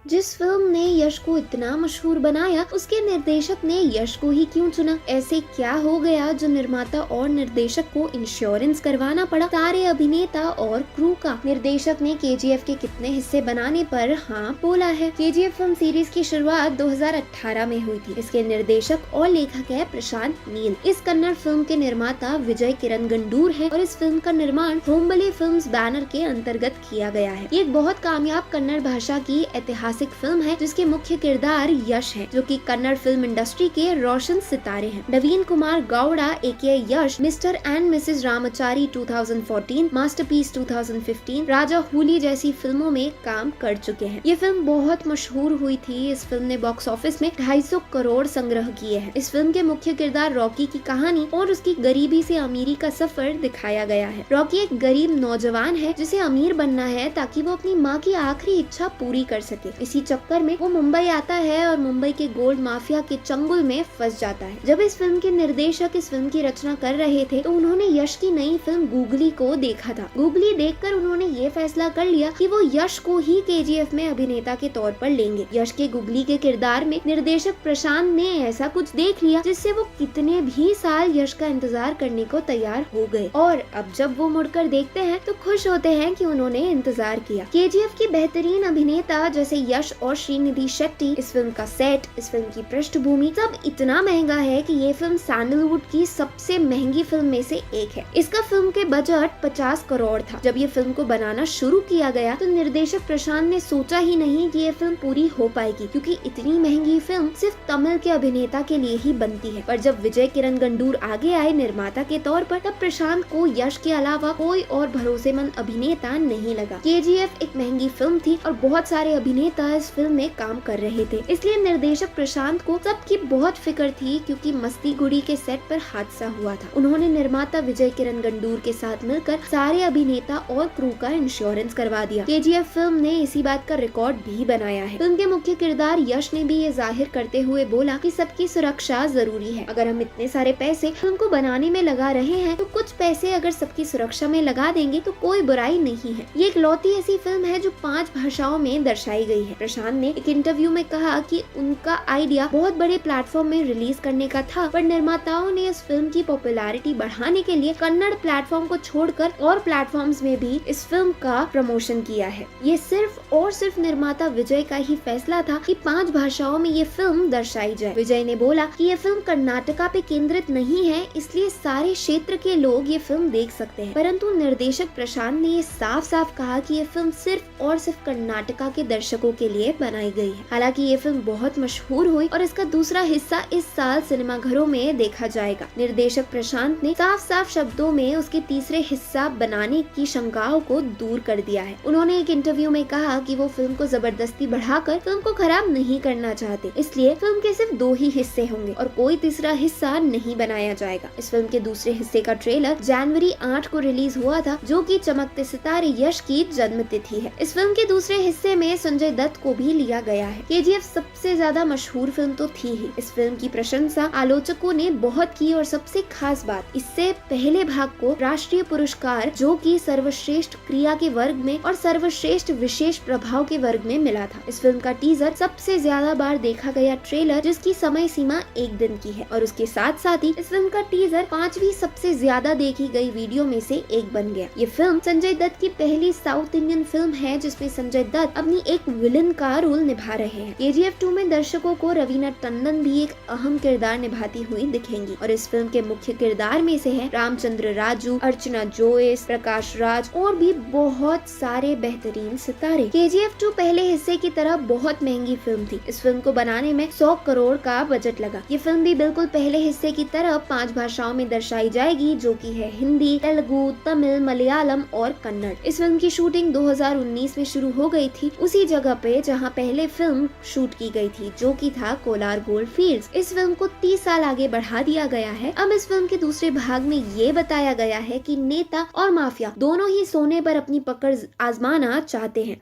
जिस फिल्म ने यश को इतना मशहूर बनाया उसके निर्देशक ने यश को ही क्यों चुना? ऐसे क्या हो गया जो निर्माता और निर्देशक को इंश्योरेंस करवाना पड़ा? सारे अभिनेता और क्रू का। निर्देशक ने केजीएफ के कितने हिस्से बनाने पर हाँ बोला है। केजीएफ फिल्म सीरीज की शुरुआत 2018 में हुई थी। इसके निर्देशक और लेखक है प्रशांत नील। इस कन्नड़ फिल्म के निर्माता विजय किरण गंडूर है और इस फिल्म का निर्माण होम्बले फिल्म्स बैनर के अंतर्गत किया गया है। ये एक बहुत कामयाब कन्नड़ भाषा की ऐतिहासिक फिल्म है जिसके मुख्य किरदार यश है, जो कि कन्नड़ फिल्म इंडस्ट्री के रोशन सितारे हैं। Naveen Kumar Gowda aka Yash, Mr and Mrs Ramachari 2014, Masterpiece 2015, Raja Huli जैसी फिल्मों में काम कर चुके हैं। ये फिल्म बहुत मशहूर हुई थी। इस फिल्म ने बॉक्स ऑफिस में 250 करोड़ संग्रह किए हैं। इस फिल्म के मुख्य किरदार रॉकी की कहानी और उसकी गरीबी से अमीरी का सफर दिखाया गया है। रॉकी एक गरीब नौजवान है जिसे अमीर बनना है ताकि वो अपनी माँ की आखिरी इच्छा पूरी कर सके। इसी चक्कर में वो मुंबई आता है और मुंबई के गोल्ड माफिया के चंगुल में फंस जाता है। जब इस फिल्म के निर्देशक इस फिल्म की रचना कर रहे थे तो उन्होंने यश की नई फिल्म गूगली को देखा था। गूगली देखकर उन्होंने ये फैसला कर लिया कि वो यश को ही केजीएफ में अभिनेता के तौर पर लेंगे। यश के गूगली के किरदार में निर्देशक प्रशांत ने ऐसा कुछ देख लिया जिससे वो कितने भी साल यश का इंतजार करने को तैयार हो गए और अब जब वो मुड़कर देखते हैं तो खुश होते हैं कि उन्होंने इंतजार किया। केजीएफ की बेहतरीन अभिनेता जैसे यश और श्रीनिधि शेट्टी, इस फिल्म का सेट, इस फिल्म की पृष्ठभूमि सब इतना महंगा है कि ये फिल्म सैंडलवुड की सबसे महंगी फिल्म में से एक है। इसका फिल्म के बजट 50 करोड़ था। जब ये फिल्म को बनाना शुरू किया गया तो निर्देशक प्रशांत ने सोचा ही नहीं कि ये फिल्म पूरी हो पाएगी, क्योंकि इतनी महंगी फिल्म सिर्फ तमिल के अभिनेता के लिए ही बनती है। पर जब विजय किरण गंडूर आगे आए निर्माता के तौर पर, तब प्रशांत को यश के अलावा कोई और भरोसेमंद अभिनेता नहीं लगा। केजीएफ एक महंगी फिल्म थी और बहुत सारे अभिनेता इस फिल्म में काम कर रहे थे, इसलिए निर्देशक प्रशांत को सबकी बहुत फिक्र थी, क्योंकि मस्ती गुड़ी के सेट पर हादसा हुआ था। उन्होंने निर्माता विजय किरण गंडूर के साथ मिलकर सारे अभिनेता और क्रू का इंश्योरेंस करवा दिया। केजीएफ फिल्म ने इसी बात का रिकॉर्ड भी बनाया है। फिल्म के मुख्य किरदार यश ने भी ये जाहिर करते हुए बोला कि सबकी सुरक्षा जरूरी है। अगर हम इतने सारे पैसे फिल्म को बनाने में लगा रहे हैं तो कुछ पैसे अगर सबकी सुरक्षा में लगा देंगे तो कोई बुराई नहीं है। ये इकलौती ऐसी फिल्म है जो 5 भाषाओं में दर्शाई गई है। प्रशांत ने एक इंटरव्यू में कहा कि उनका आइडिया बहुत बड़े प्लेटफॉर्म में रिलीज करने का था, पर निर्माताओं ने इस फिल्म की पॉपुलैरिटी बढ़ाने के लिए कन्नड़ प्लेटफॉर्म को छोड़कर और प्लेटफॉर्म्स में भी इस फिल्म का प्रमोशन किया है। ये सिर्फ और सिर्फ निर्माता विजय का ही फैसला था कि 5 भाषाओं में ये फिल्म दर्शाई जाए। विजय ने बोला कि ये फिल्म कर्नाटका पे केंद्रित नहीं है, इसलिए सारे क्षेत्र के लोग ये फिल्म देख सकते हैं। परंतु निर्देशक प्रशांत ने ये साफ साफ कहा कि ये फिल्म सिर्फ और सिर्फ कर्नाटका के दर्शकों के लिए बनाई गई है। हालांकि ये फिल्म बहुत मशहूर हुई और इसका दूसरा हिस्सा इस साल सिनेमाघरों में देखा जाएगा। निर्देशक प्रशांत ने साफ साफ शब्दों में उसके तीसरे हिस्सा बनाने की शंकाओं को दूर कर दिया है। उन्होंने एक इंटरव्यू में कहा कि वो फिल्म को जबरदस्ती बढ़ाकर फिल्म को खराब नहीं करना चाहते, इसलिए फिल्म के सिर्फ 2 ही हिस्से होंगे और कोई तीसरा हिस्सा नहीं बनाया जाएगा। इस फिल्म के दूसरे हिस्से का ट्रेलर जनवरी 8 को रिलीज हुआ था, जो कि चमकते सितारे यश की जन्म तिथि है। इस फिल्म के दूसरे हिस्से में संजय दत्त को भी लिया गया है। केजीएफ सबसे ज्यादा मशहूर फिल्म तो थी ही। इस फिल्म की प्रशंसा आलोचकों ने बहुत की और सबसे खास बात, इससे पहले भाग को राष्ट्रीय पुरस्कार जो कि सर्वश्रेष्ठ क्रिया के वर्ग में और सर्वश्रेष्ठ विशेष प्रभाव के वर्ग में मिला था। इस फिल्म का टीजर सबसे ज्यादा बार देखा गया ट्रेलर, जिसकी समय सीमा 1 दिन की है और उसके साथ साथ ही इस फिल्म का टीजर 5वीं सबसे ज्यादा देखी गई वीडियो में से एक बन गया। ये फिल्म संजय दत्त की पहली साउथ इंडियन फिल्म है जिसमें संजय दत्त अपनी एक विलन का रोल निभा रहे हैं। केजीएफ 2 में दर्शकों को रवीना टंडन भी एक अहम किरदार निभाती हुई दिखेंगी और इस फिल्म के मुख्य किरदार में से है रामचंद्र राजू, अर्चना जोइस, प्रकाश राज और भी बहुत सारे बेहतरीन सितारे। केजीएफ 2 पहले हिस्से की तरह बहुत महंगी फिल्म थी। इस फिल्म को बनाने में 100 करोड़ का बजट लगा। ये फिल्म भी बिल्कुल पहले हिस्से की तरह 5 भाषाओं में दर्शाई जाएगी, जो कि है हिंदी, तेलुगु, तमिल, मलयालम और कन्नड़। इस फिल्म की शूटिंग 2019 में शुरू हो गई थी, उसी जगह पे जहां पहले फिल्म शूट की गई थी, जो कि था कोलार गोल्ड फील्ड्स। इस फिल्म को 30 साल आगे बढ़ा दिया गया है। अब इस फिल्म के दूसरे भाग में ये बताया गया है कि नेता और माफिया दोनों ही सोने पर अपनी पकड़ आजमाना चाहते हैं।